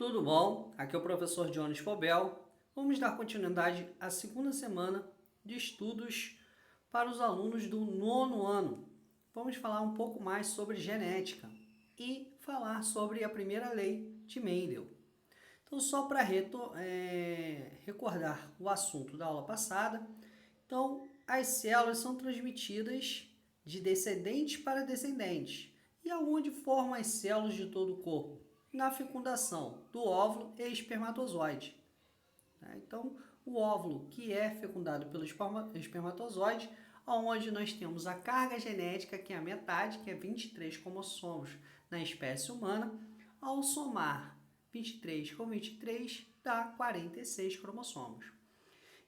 Tudo bom? Aqui é o professor Jones Pobel. Vamos dar continuidade à segunda semana de estudos para os alunos do nono ano. Vamos falar um pouco mais sobre genética e falar sobre a primeira lei de Mendel. Então, só para recordar o assunto da aula passada, então, as células são transmitidas de descendentes para descendentes. E aonde formam as células de todo o corpo? Na fecundação do óvulo e espermatozoide. Então, o óvulo que é fecundado pelo espermatozoide, onde nós temos a carga genética, que é a metade, que é 23 cromossomos na espécie humana, ao somar 23 com 23 dá 46 cromossomos.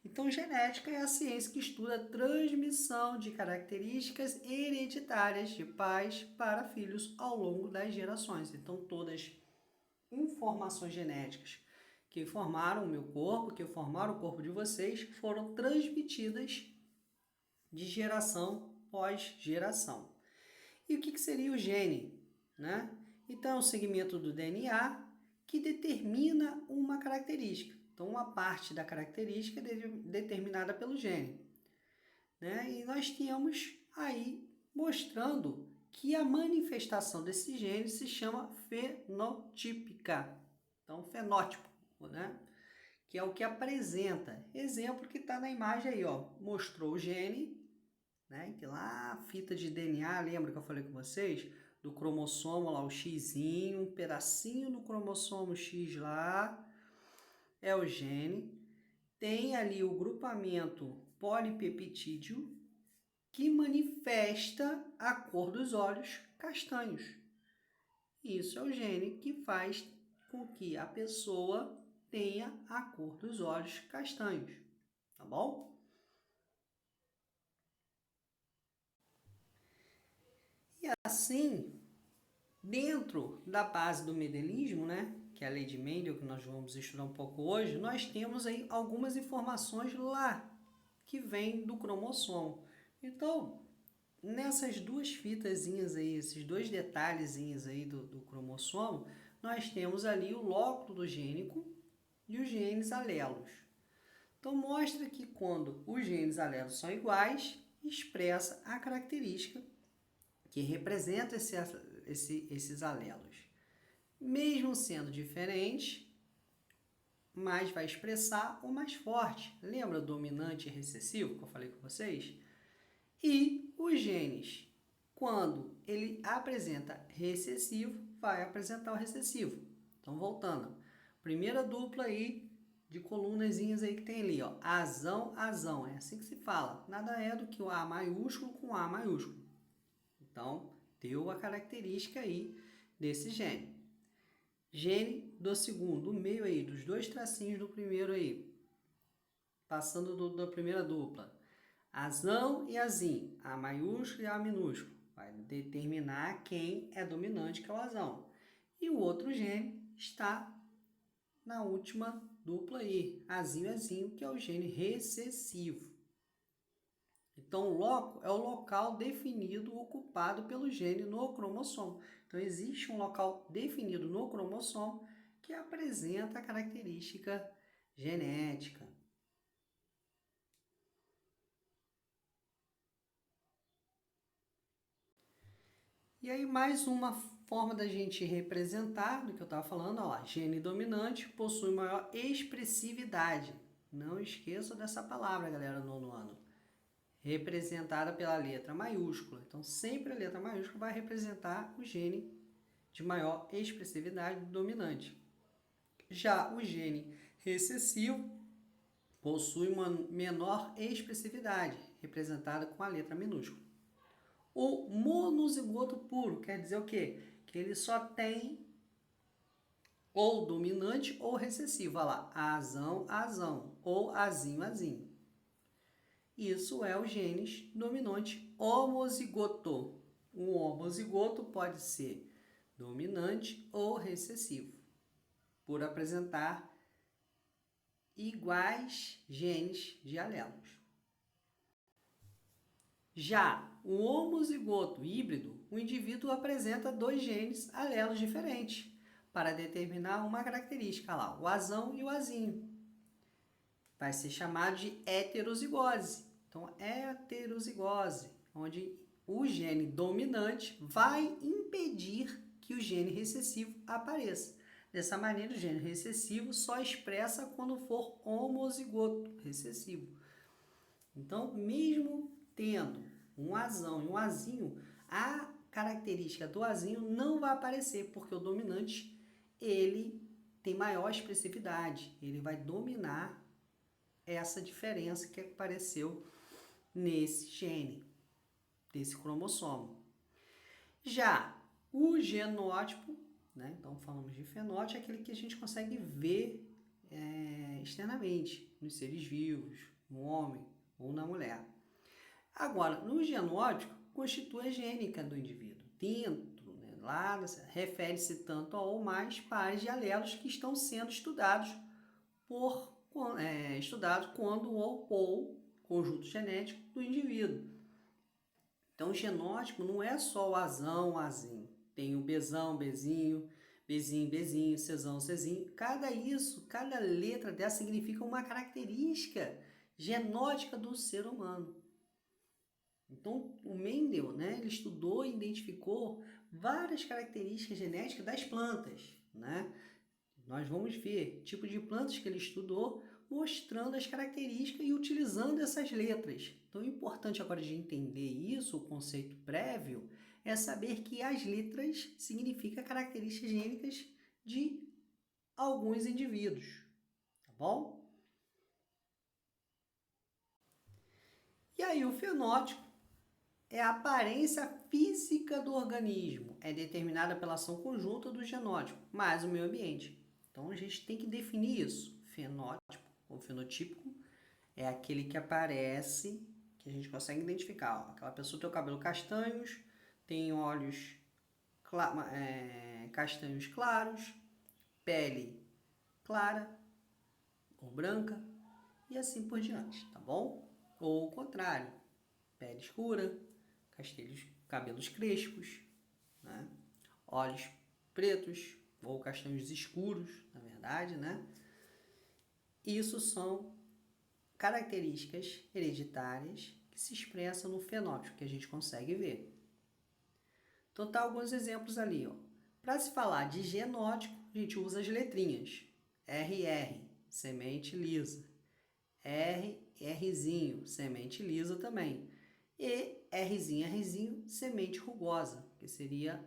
Então, genética é a ciência que estuda a transmissão de características hereditárias de pais para filhos ao longo das gerações. Então, todas informações genéticas que formaram o meu corpo, que formaram o corpo de vocês, foram transmitidas de geração pós geração. E o que seria o gene? Então, é um segmento do DNA que determina uma característica. Então, uma parte da característica é determinada pelo gene. E nós temos aí mostrando que a manifestação desse gene se chama fenotípica. Então, fenótipo, que é o que apresenta. Exemplo que está na imagem aí, mostrou o gene, que lá a fita de DNA, lembra que eu falei com vocês? Do cromossomo lá, o Xzinho, um pedacinho do cromossomo X lá, é o gene. Tem ali o grupamento polipeptídeo, que manifesta a cor dos olhos castanhos. Isso é o gene que faz com que a pessoa tenha a cor dos olhos castanhos, tá bom? E assim, dentro da base do mendelismo, que é a lei de Mendel, que nós vamos estudar um pouco hoje, nós temos aí algumas informações lá que vêm do cromossomo. Então, nessas duas fitazinhas aí, esses dois detalhezinhos aí do cromossomo, nós temos ali o lóculo gênico e os genes alelos. Então, mostra que quando os genes alelos são iguais, expressa a característica que representa esses alelos. Mesmo sendo diferentes, mas vai expressar o mais forte. Lembra do dominante e recessivo que eu falei com vocês? E os genes, quando ele apresenta recessivo, vai apresentar o recessivo. Então, voltando. Primeira dupla aí de colunazinhas aí que tem ali, azão, azão. É assim que se fala. Nada é do que o A maiúsculo com A maiúsculo. Então, deu a característica aí desse gene. Gene do segundo, do meio aí, dos dois tracinhos do primeiro aí. Passando da primeira dupla. Azão e azim, A maiúsculo e A minúsculo. Vai determinar quem é dominante, que é o azão. E o outro gene está na última dupla aí, azinho e azinho, que é o gene recessivo. Então, o loco é o local definido ocupado pelo gene no cromossomo. Então, existe um local definido no cromossomo que apresenta a característica genética. E aí, mais uma forma da gente representar, do que eu estava falando, gene dominante possui maior expressividade. Não esqueça dessa palavra, galera, no nono ano. Representada pela letra maiúscula. Então, sempre a letra maiúscula vai representar o gene de maior expressividade dominante. Já o gene recessivo possui uma menor expressividade, representada com a letra minúscula. O monozigoto puro quer dizer o quê? Que ele só tem ou dominante ou recessivo. Olha lá, azão, azão, ou azinho, azinho. Isso é o genes dominante homozigoto. O homozigoto pode ser dominante ou recessivo, por apresentar iguais genes de alelos. Já o homozigoto híbrido, o indivíduo apresenta dois genes alelos diferentes. para determinar uma característica lá, o azão e o azinho. Vai ser chamado de heterozigose. Então, heterozigose, onde o gene dominante vai impedir que o gene recessivo apareça. Dessa maneira, o gene recessivo só expressa quando for homozigoto recessivo. Então, mesmo tendo um azão e um azinho, a característica do azinho não vai aparecer, porque o dominante ele tem maior expressividade, ele vai dominar essa diferença que apareceu nesse gene, desse cromossomo. Já o genótipo, né? Então falamos de fenótipo, é aquele que a gente consegue ver externamente, nos seres vivos, no homem ou na mulher. Agora, no genótipo, constitui a gênica do indivíduo. Dentro, né, lá, refere-se tanto a ou mais pares de alelos que estão sendo estudados quando ou conjunto genético do indivíduo. Então, o genótipo não é só o azão, azinho. Tem o bezão, bezinho, bezinho, bezinho, cezão, cezinho. Cada letra dessa significa uma característica genótica do ser humano. Então, o Mendel, né, ele estudou e identificou várias características genéticas das plantas, né? Nós vamos ver tipo de plantas que ele estudou, mostrando as características e utilizando essas letras. Então, o importante agora de entender isso, o conceito prévio, é saber que as letras significam características gênicas de alguns indivíduos, tá bom? E aí, o fenótipo é a aparência física do organismo, é determinada pela ação conjunta do genótipo, mais o meio ambiente. Então, a gente tem que definir isso. Fenótipo ou fenotípico é aquele que aparece, que a gente consegue identificar. Ó, aquela pessoa tem o cabelo castanhos, tem olhos castanhos claros, pele clara ou branca e assim por diante, tá bom? Ou o contrário, pele escura, cabelos crespos, né? Olhos pretos ou castanhos escuros, na verdade, né? Isso são características hereditárias que se expressam no fenótipo, que a gente consegue ver. Então, tá alguns exemplos ali, ó. Para se falar de genótipo, a gente usa as letrinhas. RR, semente lisa. Rzinho, semente lisa também. E Rzinho, semente rugosa, que seria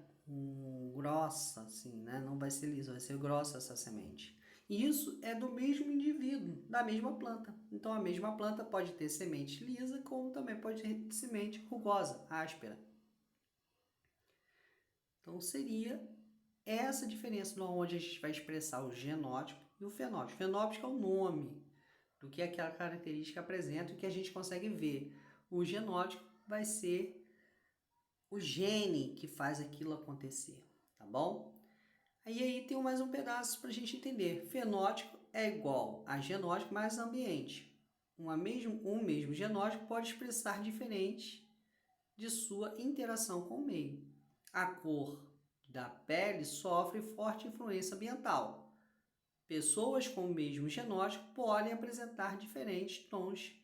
grossa, assim, né? Não vai ser lisa, vai ser grossa essa semente. E isso é do mesmo indivíduo, da mesma planta. Então, a mesma planta pode ter semente lisa, como também pode ter semente rugosa, áspera. Então, seria essa diferença onde a gente vai expressar o genótipo e o fenótipo. O fenótipo é o nome do que aquela característica apresenta e que a gente consegue ver. O genótipo vai ser o gene que faz aquilo acontecer, tá bom? Aí tem mais um pedaço para a gente entender. Fenótipo é igual a genótipo mais ambiente. Um mesmo genótipo pode expressar diferente de sua interação com o meio. A cor da pele sofre forte influência ambiental. Pessoas com o mesmo genótipo podem apresentar diferentes tons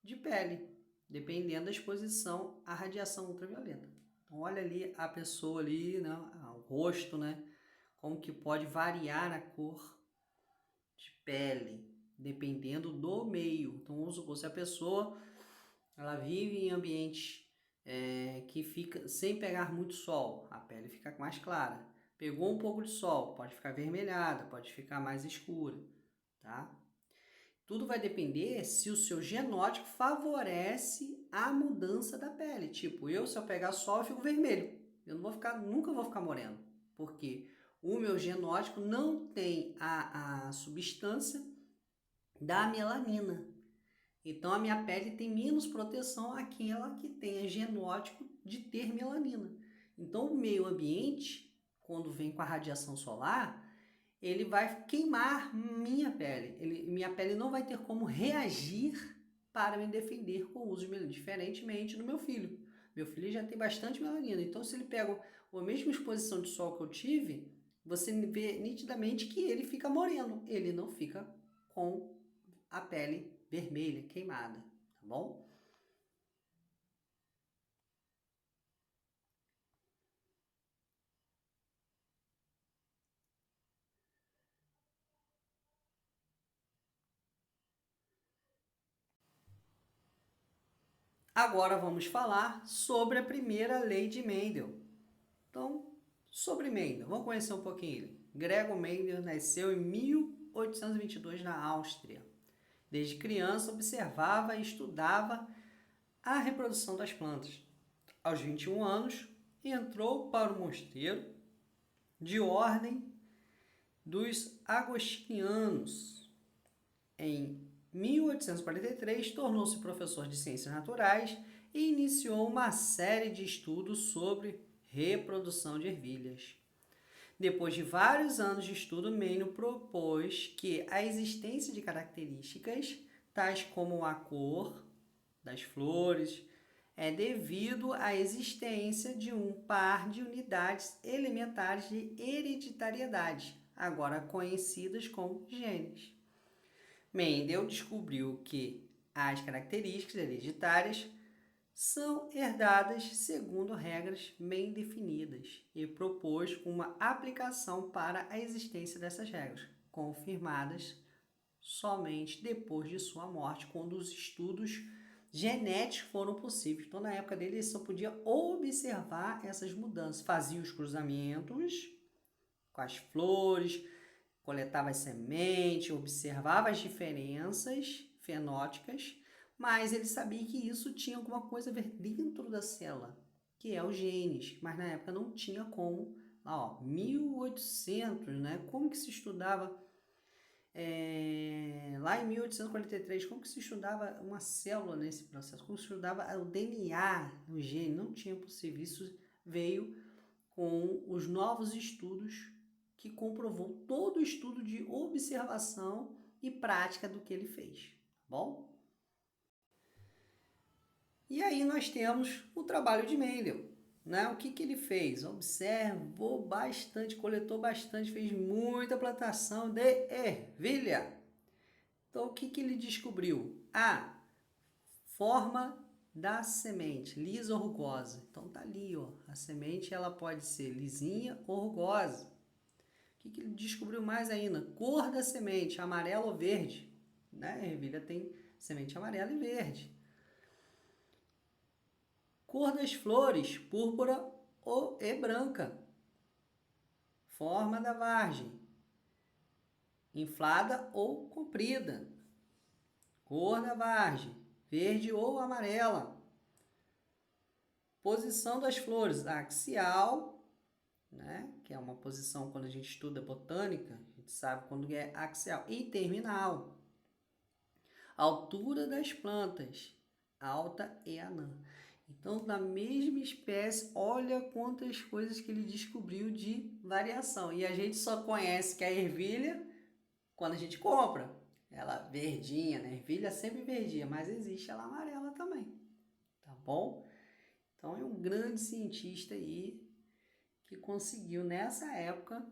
de pele, dependendo da exposição à radiação ultravioleta. Então, olha ali a pessoa ali, né, o rosto, né, como que pode variar a cor de pele, dependendo do meio. Então, vamos supor, se a pessoa ela vive em ambientes que fica sem pegar muito sol, a pele fica mais clara. Pegou um pouco de sol, pode ficar avermelhada, pode ficar mais escura, tá? Tudo vai depender se o seu genótipo favorece a mudança da pele. Tipo, se eu pegar sol, eu fico vermelho. Eu nunca vou ficar moreno, porque o meu genótipo não tem a substância da melanina. Então, a minha pele tem menos proteção àquela que tem genótipo de ter melanina. Então, o meio ambiente, quando vem com a radiação solar, ele vai queimar minha pele. Minha pele não vai ter como reagir para me defender com o uso de melanina, diferentemente do meu filho. Meu filho já tem bastante melanina, então se ele pega a mesma exposição de sol que eu tive, você vê nitidamente que ele fica moreno, ele não fica com a pele vermelha, queimada, tá bom? Agora vamos falar sobre a primeira lei de Mendel. Então, sobre Mendel, vamos conhecer um pouquinho ele. Gregor Mendel nasceu em 1822 na Áustria. Desde criança observava e estudava a reprodução das plantas. Aos 21 anos, entrou para o mosteiro de ordem dos agostinianos. Em 1843, tornou-se professor de ciências naturais e iniciou uma série de estudos sobre reprodução de ervilhas. Depois de vários anos de estudo, Mendel propôs que a existência de características tais como a cor das flores é devido à existência de um par de unidades elementares de hereditariedade, agora conhecidas como genes. Mendel descobriu que as características hereditárias são herdadas segundo regras bem definidas e propôs uma aplicação para a existência dessas regras, confirmadas somente depois de sua morte, quando os estudos genéticos foram possíveis. Então, na época dele, ele só podia observar essas mudanças, fazia os cruzamentos com as flores, coletava as sementes, observava as diferenças fenóticas, mas ele sabia que isso tinha alguma coisa a ver dentro da célula, que é os genes, mas na época não tinha como. Lá, ó, 1800, né? Como que se estudava lá em 1843, como que se estudava uma célula nesse processo? Como se estudava o DNA, o gene? Não tinha possível. Isso veio com os novos estudos que comprovou todo o estudo de observação e prática do que ele fez, tá bom? E aí nós temos o trabalho de Mendel, né? O que ele fez? Observou bastante, coletou bastante, fez muita plantação de ervilha. Então, o que ele descobriu? A forma da semente, lisa ou rugosa. Então, tá ali, ó. A semente ela pode ser lisinha ou rugosa. O que ele descobriu mais ainda? Cor da semente, amarela ou verde. Né? A ervilha tem semente amarela e verde. Cor das flores, púrpura e branca. Forma da vargem, inflada ou comprida. Cor da vargem, verde ou amarela. Posição das flores, axial, né? Que é uma posição quando a gente estuda botânica, a gente sabe quando é axial, e terminal. Altura das plantas, alta e anã. Então, da mesma espécie, olha quantas coisas que ele descobriu de variação. E a gente só conhece que a ervilha quando a gente compra. Ela verdinha, né? Ervilha sempre verdinha, mas existe ela amarela também. Tá bom? Então, é um grande cientista aí que conseguiu, nessa época,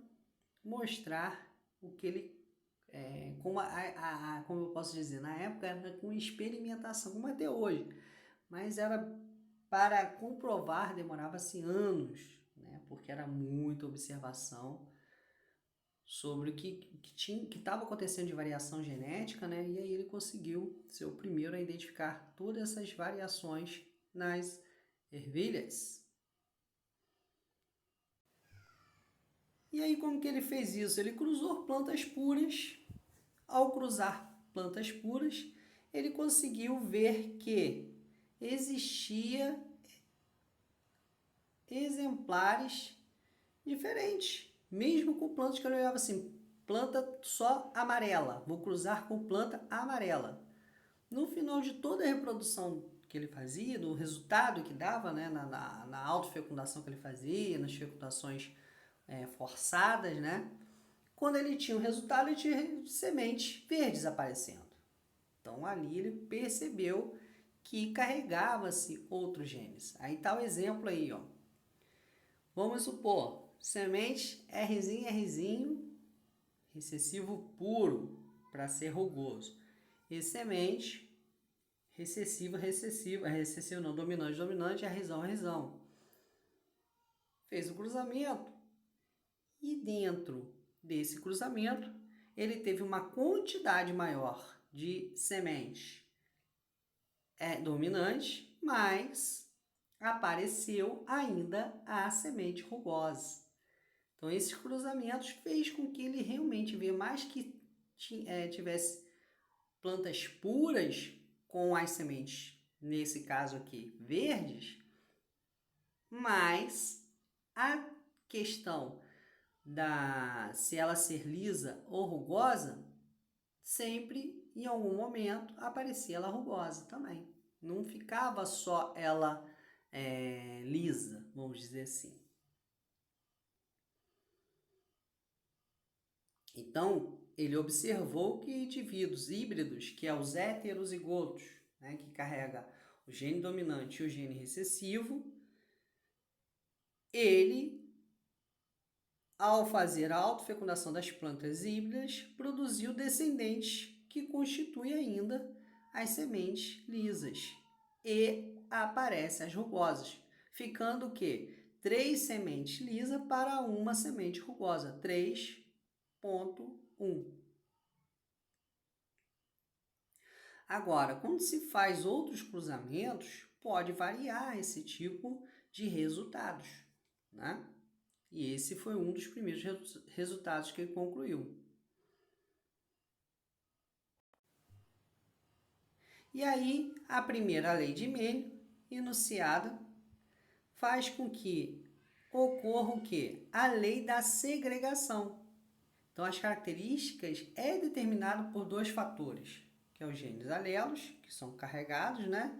mostrar o que ele... como eu posso dizer, na época era com experimentação, como até hoje. Mas era para comprovar, demorava-se anos, né? Porque era muita observação sobre o que estava acontecendo de variação genética, né? E aí ele conseguiu ser o primeiro a identificar todas essas variações nas ervilhas. E aí como que ele fez isso? Ele cruzou plantas puras. Ao cruzar plantas puras, ele conseguiu ver que existia exemplares diferentes, mesmo com plantas que eu olhava assim, planta só amarela, vou cruzar com planta amarela. No final de toda a reprodução que ele fazia, do resultado que dava, né, na autofecundação que ele fazia, nas fecundações forçadas, né, quando ele tinha o resultado, ele tinha sementes verdes aparecendo. Então ali ele percebeu que carregava-se outros genes. Aí tá o exemplo aí, ó. Vamos supor, semente Rzinho, Rzinho, recessivo puro, para ser rugoso. E semente recessivo, recessivo, recessivo não, dominante, dominante, Rzão, Rzão. Fez o cruzamento e dentro desse cruzamento ele teve uma quantidade maior de sementes dominantes, mas apareceu ainda a semente rugosa. Então, esses cruzamentos fez com que ele realmente vê mais que tivesse plantas puras com as sementes, nesse caso aqui, verdes, mas a questão se ela ser lisa ou rugosa, sempre, em algum momento, aparecia ela rugosa também. Não ficava só ela lisa, vamos dizer assim. Então, ele observou que indivíduos híbridos, que é os heterozigotos, né, que carrega o gene dominante e o gene recessivo, ele, ao fazer a autofecundação das plantas híbridas, produziu descendentes que constituem ainda as sementes lisas e aparecem as rugosas, ficando o quê? 3 sementes lisas para uma semente rugosa, 3,1. Agora, quando se faz outros cruzamentos, pode variar esse tipo de resultados, né? E esse foi um dos primeiros resultados que ele concluiu. E aí, a primeira lei de Mendel, enunciada, faz com que ocorra o quê? A lei da segregação. Então, as características é determinado por 2 fatores, que é os genes alelos, que são carregados, né?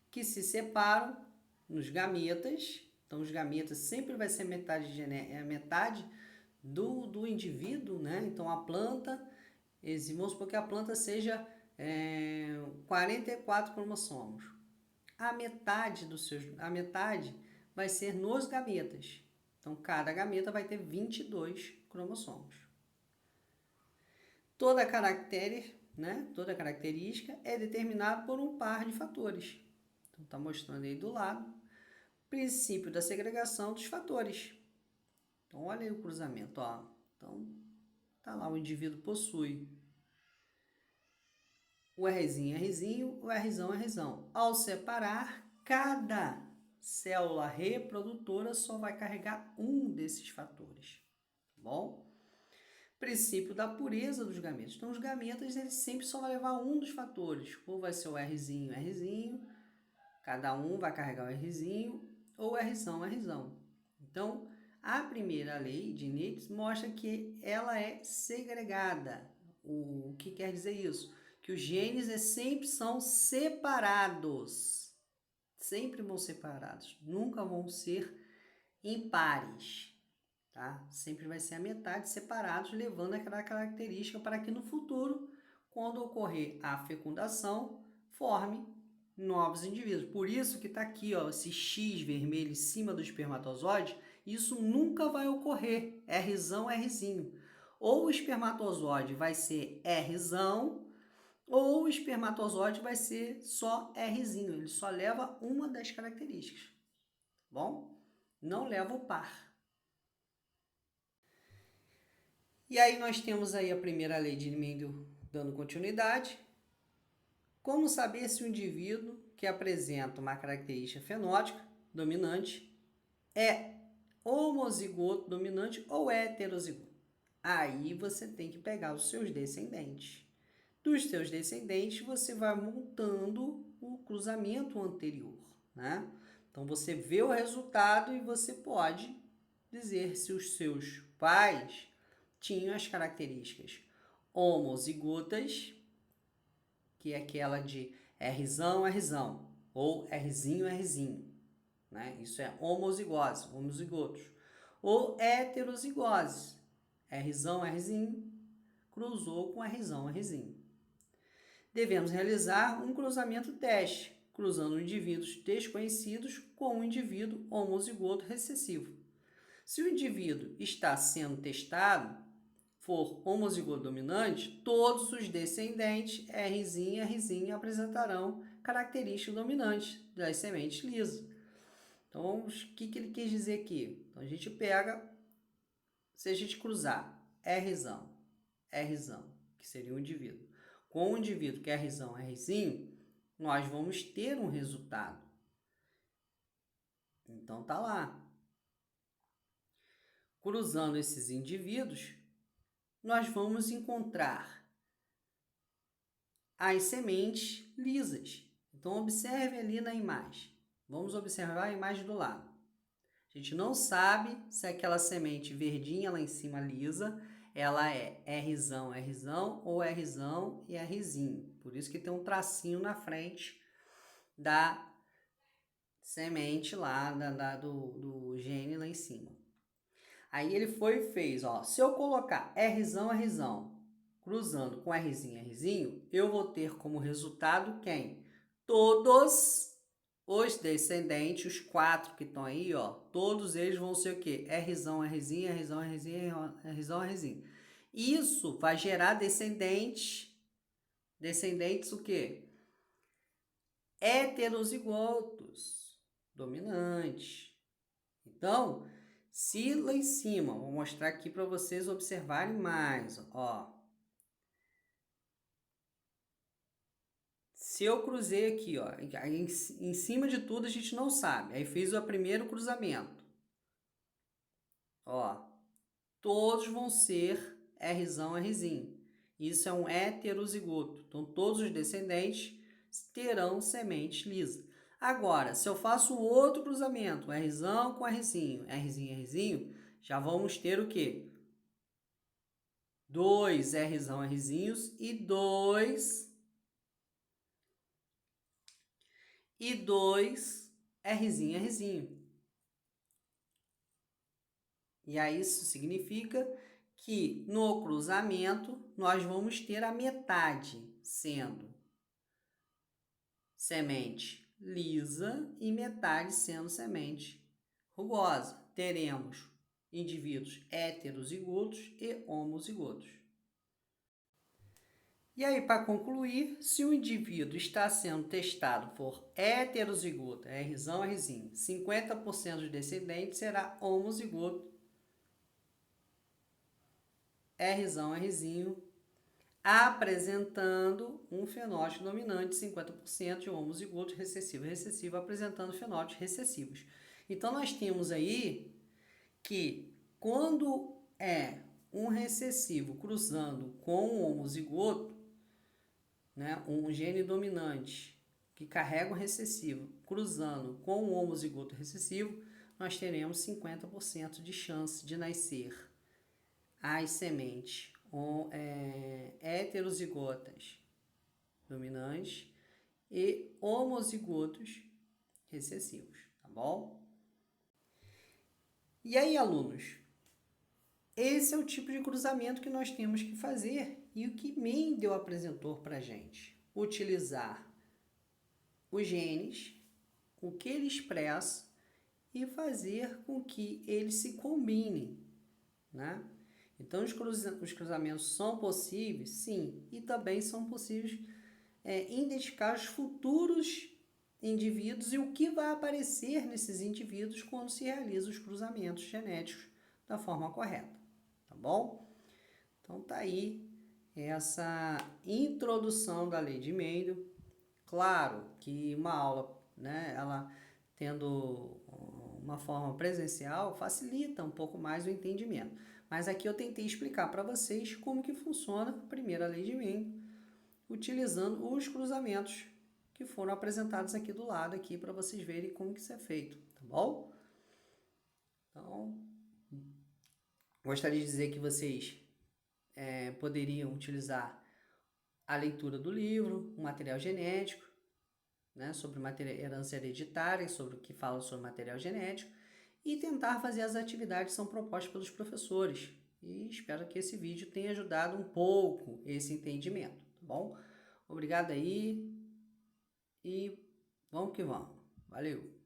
Que se separam nos gametas. Então, os gametas sempre vai ser metade do indivíduo, né? Então, a planta, vamos supor que a planta seja 44 cromossomos. A metade vai ser nos gametas. Então, cada gameta vai ter 22 cromossomos. Toda característica é determinada por um par de fatores. Então, está mostrando aí do lado. Princípio da segregação dos fatores. Então, olha aí o cruzamento. Ó. Então, tá lá, o indivíduo possui o Rzinho, Rzinho, o Rzão, Rzão. Ao separar, cada célula reprodutora só vai carregar um desses fatores. Tá bom? Princípio da pureza dos gametas. Então, os gametas eles sempre só vão levar um dos fatores. Ou vai ser o Rzinho, Rzinho, cada um vai carregar o Rzinho, ou Rzão, Rzão. Então, a primeira lei de Newton mostra que ela é segregada. O que quer dizer isso? Que os genes sempre são separados. Sempre vão separados. Nunca vão ser impares. Tá? Sempre vai ser a metade separados, levando aquela característica para que no futuro, quando ocorrer a fecundação, forme novos indivíduos. Por isso que está aqui, ó, esse X vermelho em cima do espermatozoide, isso nunca vai ocorrer. Rzão, Rzinho. Ou o espermatozoide vai ser Rzão, ou o espermatozoide vai ser só Rzinho. Ele só leva uma das características. Bom? Não leva o par. E aí nós temos aí a primeira lei de Mendel dando continuidade. Como saber se o indivíduo que apresenta uma característica fenótica dominante é homozigoto dominante ou heterozigoto? Aí você tem que pegar os seus descendentes. Dos seus descendentes, você vai montando o cruzamento anterior, né? Então, você vê o resultado e você pode dizer se os seus pais tinham as características homozigotas, que é aquela de Rzão, Rzão, ou Rzinho, Rzinho, né? Isso é homozigose, homozigotos. Ou heterozigose, Rzão, Rzinho, cruzou com Rzão, Rzinho. Devemos realizar um cruzamento teste, cruzando indivíduos desconhecidos com um indivíduo homozigoto recessivo. Se o indivíduo está sendo testado for homozigoto dominante, todos os descendentes Rzinho e Rzinho apresentarão características dominantes das sementes lisas. Então, o que ele quis dizer aqui? Então, a gente pega, se a gente cruzar Rzão, que seria um indivíduo, com um indivíduo que é Rzão, Rzinho, nós vamos ter um resultado. Então, tá lá. Cruzando esses indivíduos, nós vamos encontrar as sementes lisas. Então, observe ali na imagem. Vamos observar a imagem do lado. A gente não sabe se aquela semente verdinha lá em cima lisa, ela é Rzão, Rzão ou Rzão e Rzinho. Por isso que tem um tracinho na frente da semente lá, do gene lá em cima. Aí ele foi e fez, ó, se eu colocar Rzão, Rzão, cruzando com Rzinho, Rzinho, eu vou ter como resultado quem? Todos os descendentes, os 4 que estão aí, ó, todos eles vão ser o quê? Rzão, Rzinho, Rzão, Rzinho, Rzão, Rzinho. Isso vai gerar descendentes o quê? Heterozigotos, dominantes. Então, se lá em cima, vou mostrar aqui para vocês observarem mais, ó. Se eu cruzei aqui, ó, em cima de tudo a gente não sabe. Aí fiz o primeiro cruzamento. Ó, todos vão ser Rzão, Rzinho. Isso é um heterozigoto. Então, todos os descendentes terão semente lisa. Agora, se eu faço outro cruzamento, Rzão com Rzinho, Rzinho, Rzinho, já vamos ter o quê? 2 Rzão, Rzinhos e 2 Rzinho, Rzinho. E aí isso significa que no cruzamento nós vamos ter a metade sendo semente lisa e metade sendo semente rugosa. Teremos indivíduos heterozigotos e homozigotos. E aí, para concluir, se o indivíduo está sendo testado por heterozigoto, Rzão, Rzinho, 50% dos descendentes será homozigoto, Rzão, Rzinho, apresentando um fenótipo dominante, 50% de homozigoto recessivo, apresentando fenótipos recessivos. Então, nós temos aí que quando é um recessivo cruzando com um homozigoto, né, um gene dominante que carrega o recessivo cruzando com um homozigoto recessivo, nós teremos 50% de chance de nascer as sementes heterozigotas dominantes e homozigotos recessivos, tá bom? E aí, alunos? Esse é o tipo de cruzamento que nós temos que fazer e o que Mendel apresentou para a gente. Utilizar os genes, o que ele expressa e fazer com que eles se combinem, né? Então, os cruzamentos são possíveis? Sim, e também são possíveis identificar os futuros indivíduos e o que vai aparecer nesses indivíduos quando se realizam os cruzamentos genéticos da forma correta, tá bom? Então, tá aí essa introdução da lei de Mendel. Claro que uma aula, né, ela tendo uma forma presencial, facilita um pouco mais o entendimento. Mas aqui eu tentei explicar para vocês como que funciona a primeira lei de Mendel, utilizando os cruzamentos que foram apresentados aqui do lado, aqui para vocês verem como que isso é feito, tá bom? Então, gostaria de dizer que vocês poderiam utilizar a leitura do livro, o material genético, né, sobre herança hereditária, sobre o que fala sobre material genético, e tentar fazer as atividades que são propostas pelos professores. E espero que esse vídeo tenha ajudado um pouco esse entendimento, tá bom? Obrigado aí e vamos que vamos. Valeu!